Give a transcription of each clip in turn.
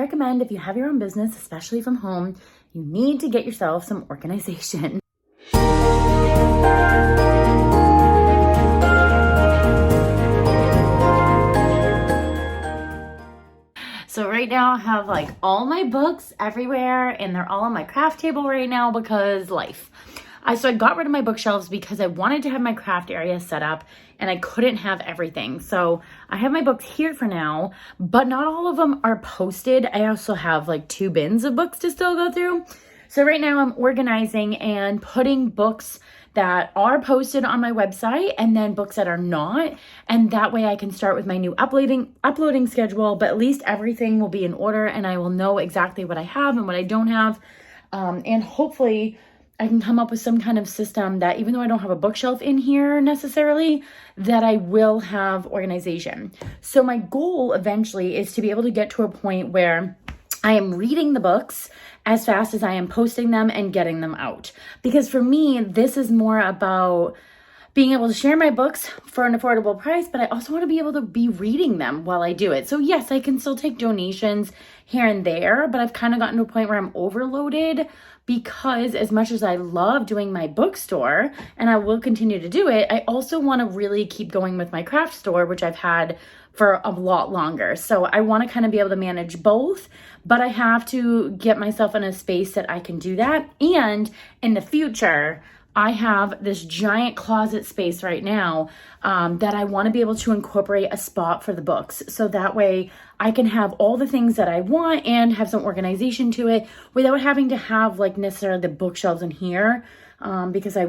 recommend if you have your own business, especially from home, you need to get yourself some organization. So right now I have like all my books everywhere and they're all on my craft table right now because life. So I got rid of my bookshelves because I wanted to have my craft area set up and I couldn't have everything. So I have my books here for now, but not all of them are posted. I also have like 2 bins of books to still go through. So right now I'm organizing and putting books that are posted on my website and then books that are not. And that way I can start with my new uploading schedule, but at least everything will be in order and I will know exactly what I have and what I don't have. And hopefully I can come up with some kind of system that even though I don't have a bookshelf in here necessarily, that I will have organization. So my goal eventually is to be able to get to a point where I am reading the books as fast as I am posting them and getting them out. Because for me, this is more about being able to share my books for an affordable price, but I also want to be able to be reading them while I do it. So yes, I can still take donations here and there, but I've kind of gotten to a point where I'm overloaded because as much as I love doing my bookstore and I will continue to do it, I also want to really keep going with my craft store, which I've had for a lot longer. So I want to kind of be able to manage both, but I have to get myself in a space that I can do that. And in the future, I have this giant closet space right now that I want to be able to incorporate a spot for the books. So that way I can have all the things that I want and have some organization to it without having to have like necessarily the bookshelves in here because I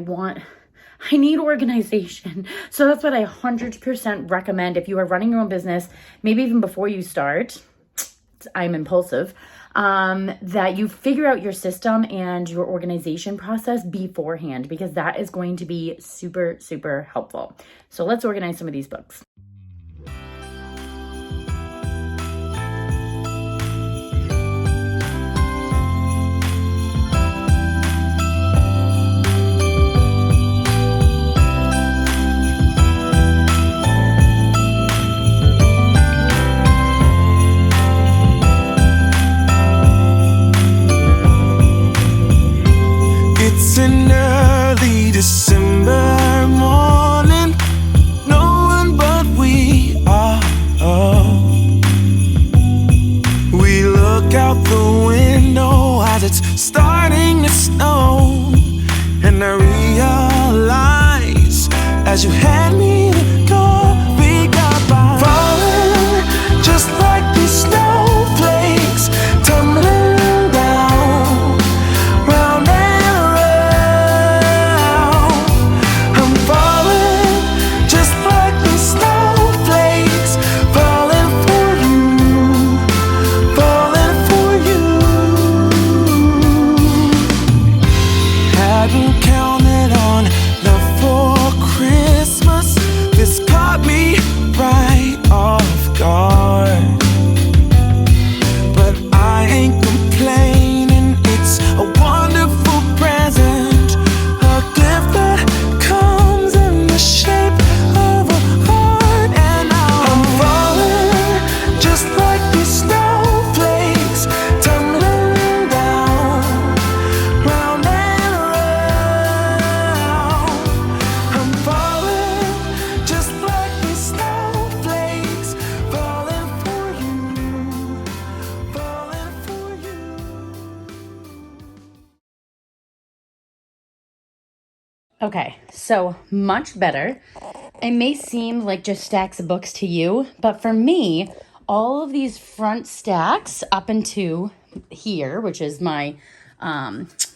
need organization. So that's what I 100% recommend if you are running your own business, maybe even before you start, I'm impulsive, that you figure out your system and your organization process beforehand, because that is going to be super, super helpful. So let's organize some of these books. It's an early December morning. No one but we are. We look out the window as it's starting to snow, and I realize as you hand me the coffee cup, I'm falling just like these snowflakes, tumbling down round and around. I'm falling just like these snowflakes, falling for you, falling for you. Hadn't counted on love for Christmas. This caught me right off guard, but I ain't complaining. It's a wonderful present, a gift that comes in the shape of a heart. And now I'm falling just like these snowflakes, tumbling down round and around. I'm falling just like these snowflakes, falling for you, falling for you. Okay, so much better. It may seem like just stacks of books to you, but for me, all of these front stacks up into here, which is my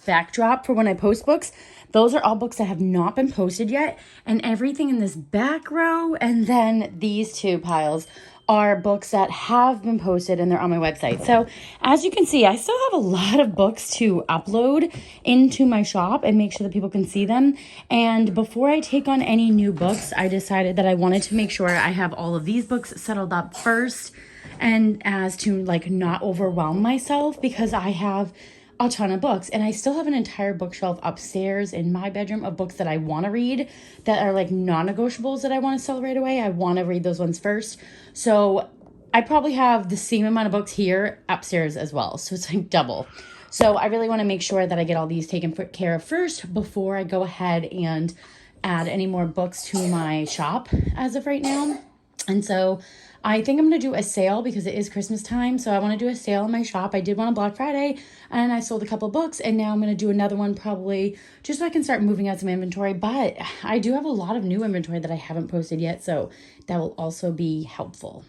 backdrop for when I post books, those are all books that have not been posted yet. And everything in this back row and then these 2 piles are books that have been posted and they're on my website. So as you can see, I still have a lot of books to upload into my shop and make sure that people can see them. And before I take on any new books, I decided that I wanted to make sure I have all of these books settled up first, and as to like not overwhelm myself, because I have a ton of books and I still have an entire bookshelf upstairs in my bedroom of books that I want to read that are like non-negotiables that I want to sell right away. I want to read those ones first. So I probably have the same amount of books here upstairs as well. So it's like double. So I really want to make sure that I get all these taken care of first before I go ahead and add any more books to my shop as of right now. And so I think I'm going to do a sale because it is Christmas time. So I want to do a sale in my shop. I did one on Black Friday and I sold a couple books, and now I'm going to do another one probably just so I can start moving out some inventory. But I do have a lot of new inventory that I haven't posted yet, so that will also be helpful.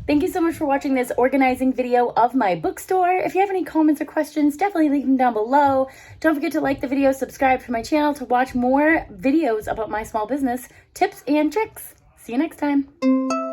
Thank you so much for watching this organizing video of my bookstore. If you have any comments or questions, definitely leave them down below. Don't forget to like the video, subscribe to my channel to watch more videos about my small business tips and tricks. See you next time.